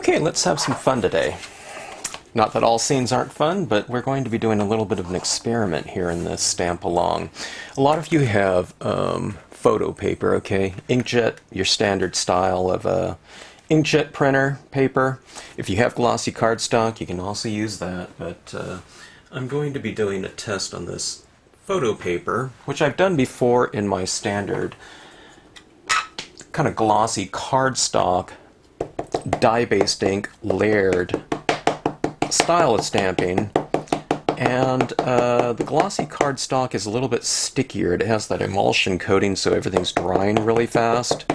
Okay, let's have some fun today. Not that all scenes aren't fun, but we're going to be doing a little bit of an experiment here in this Stamp Along. A lot of you have photo paper, okay? Inkjet, your standard style of inkjet printer paper. If you have glossy cardstock, you can also use that, but I'm going to be doing a test on this photo paper, which I've done before in my standard kind of glossy cardstock dye-based ink layered style of stamping, and the glossy cardstock is a little bit stickier. It has that emulsion coating, so everything's drying really fast.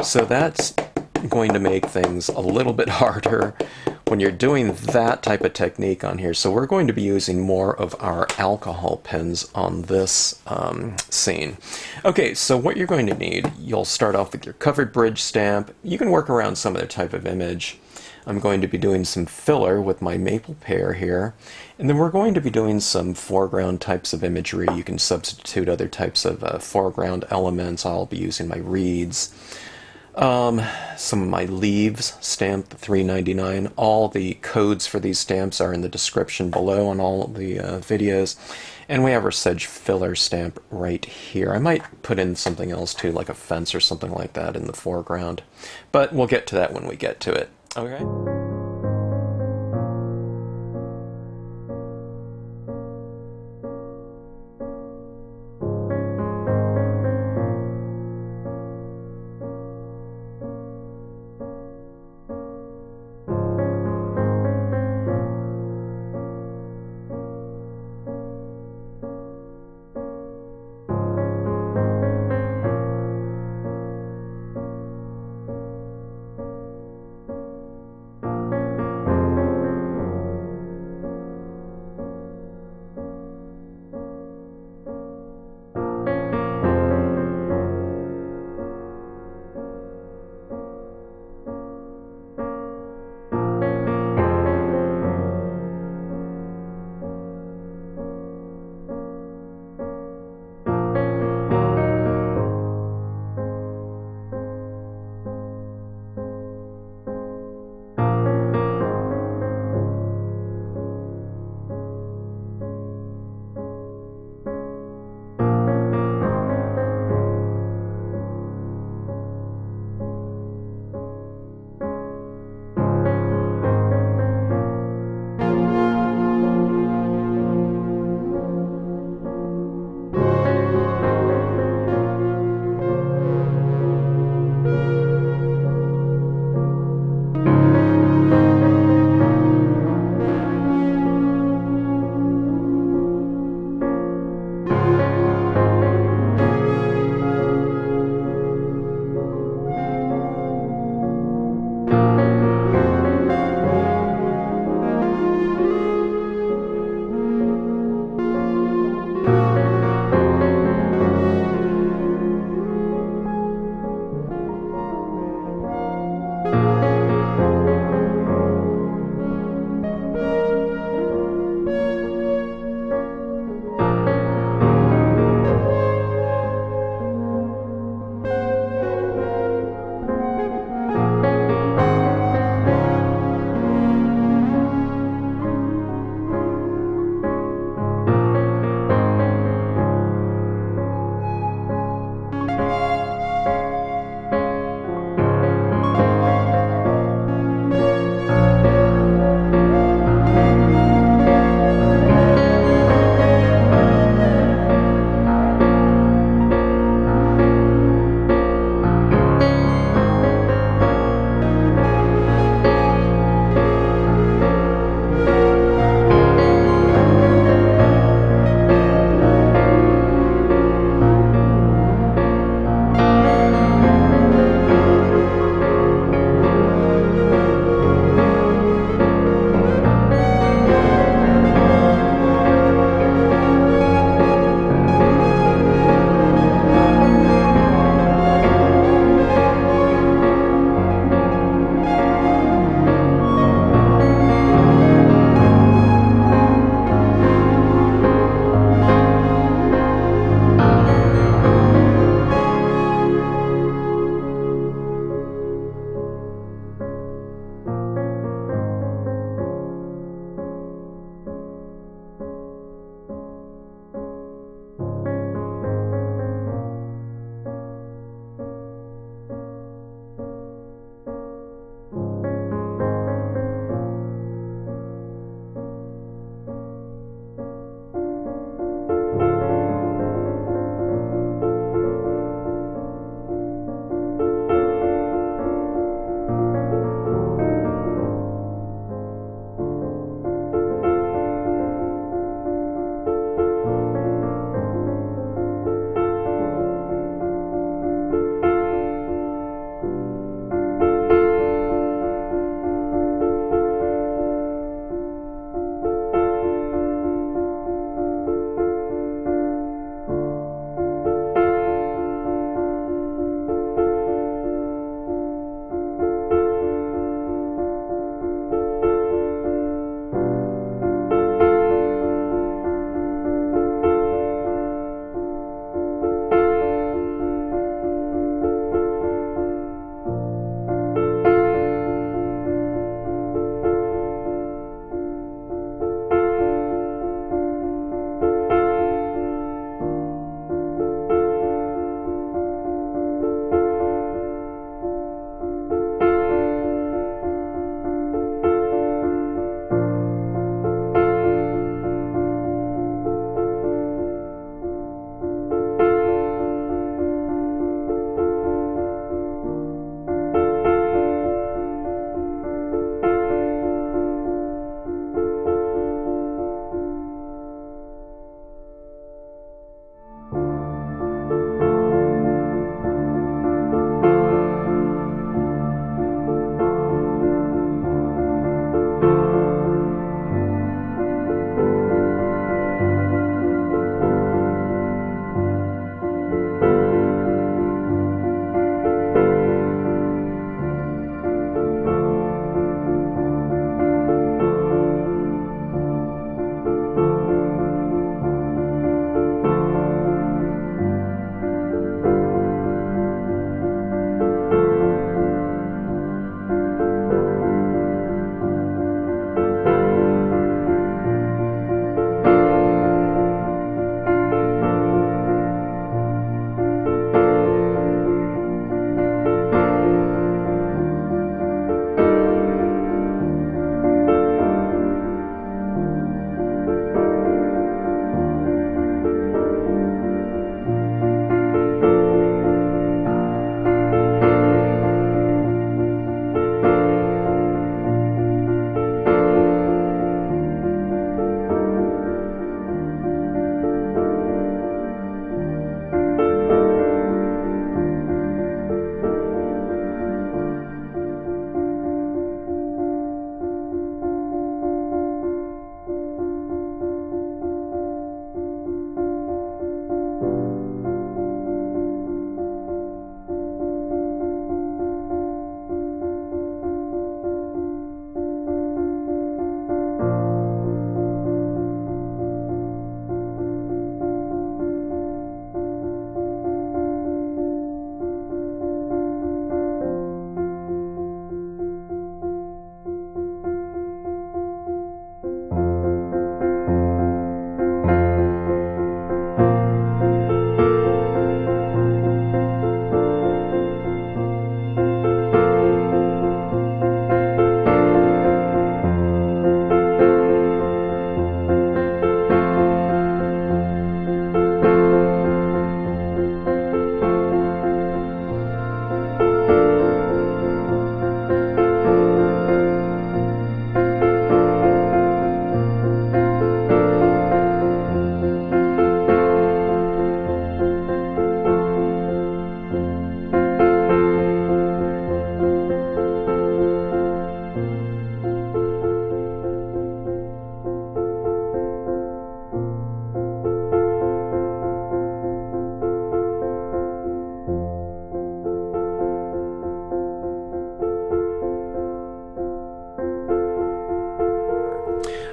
So that's going to make things a little bit harder when you're doing that type of technique on here. So we're going to be using more of our alcohol pens on this scene. Okay, so what you're going to need, you'll start off with your covered bridge stamp. You can work around some other type of image. I'm going to be doing some filler with my maple pear here, and then we're going to be doing some foreground types of imagery. You can substitute other types of foreground elements. I'll be using my reeds. Some of my leaves, stamped $3.99. All the codes for these stamps are in the description below on all the videos. And we have our sedge filler stamp right here. I might put in something else too, like a fence or something like that in the foreground. But we'll get to that when we get to it. Okay?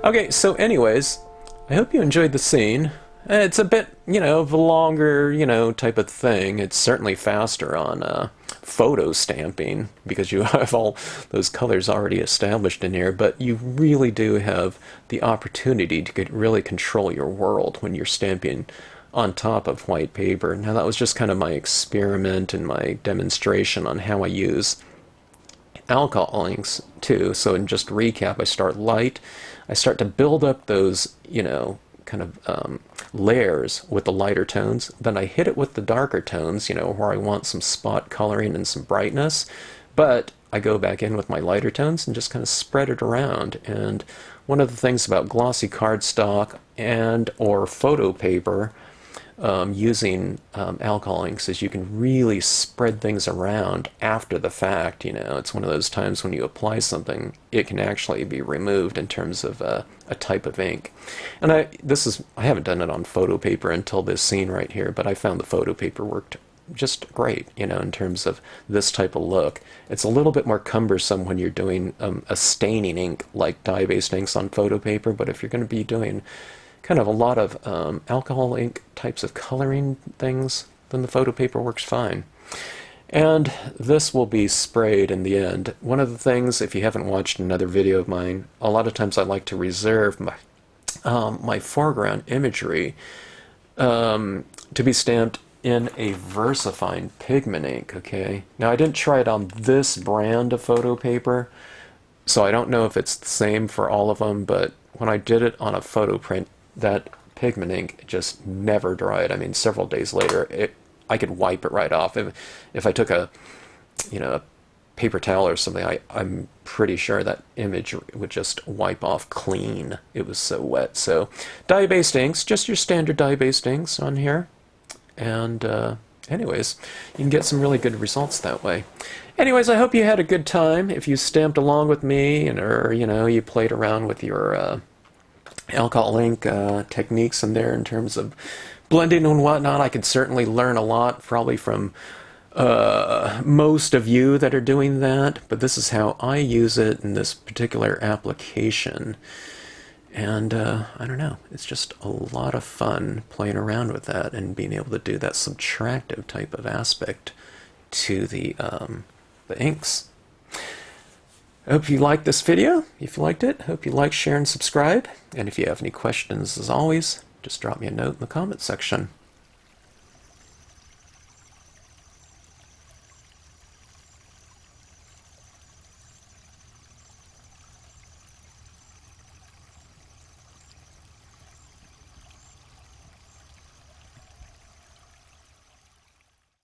Okay, so anyways, I hope you enjoyed the scene. It's a bit, of a longer, type of thing. It's certainly faster on photo stamping because you have all those colors already established in here, but you really do have the opportunity to really control your world when you're stamping on top of white paper. Now that was just kind of my experiment and my demonstration on how I use alcohol inks too. So in just recap, I start light. I start to build up those, kind of layers with the lighter tones. Then I hit it with the darker tones, where I want some spot coloring and some brightness. But I go back in with my lighter tones and just kind of spread it around. And one of the things about glossy cardstock and or photo paper using alcohol inks is you can really spread things around after the fact. It's one of those times when you apply something, it can actually be removed in terms of a type of ink. And I haven't done it on photo paper until this scene right here, but I found the photo paper worked just great, in terms of this type of look. It's a little bit more cumbersome when you're doing a staining ink like dye-based inks on photo paper, but if you're going to be doing kind of a lot of alcohol ink types of coloring things, then the photo paper works fine. And this will be sprayed in the end. One of the things, if you haven't watched another video of mine, a lot of times I like to reserve my foreground imagery to be stamped in a VersaFine pigment ink, okay? Now I didn't try it on this brand of photo paper, so I don't know if it's the same for all of them, but when I did it on a photo print, that pigment ink just never dried. I mean, several days later, I could wipe it right off. If I took a paper towel or something, I'm pretty sure that image would just wipe off clean. It was so wet. So dye-based inks, just your standard dye-based inks on here. And anyways, you can get some really good results that way. Anyways, I hope you had a good time. If you stamped along with me or you played around with your alcohol ink techniques in there in terms of blending and whatnot, I could certainly learn a lot probably from most of you that are doing that, but this is how I use it in this particular application. And I don't know, it's just a lot of fun playing around with that and being able to do that subtractive type of aspect to the inks. I hope you liked this video. If you liked it, hope you like, share, and subscribe. And if you have any questions, as always, just drop me a note in the comment section.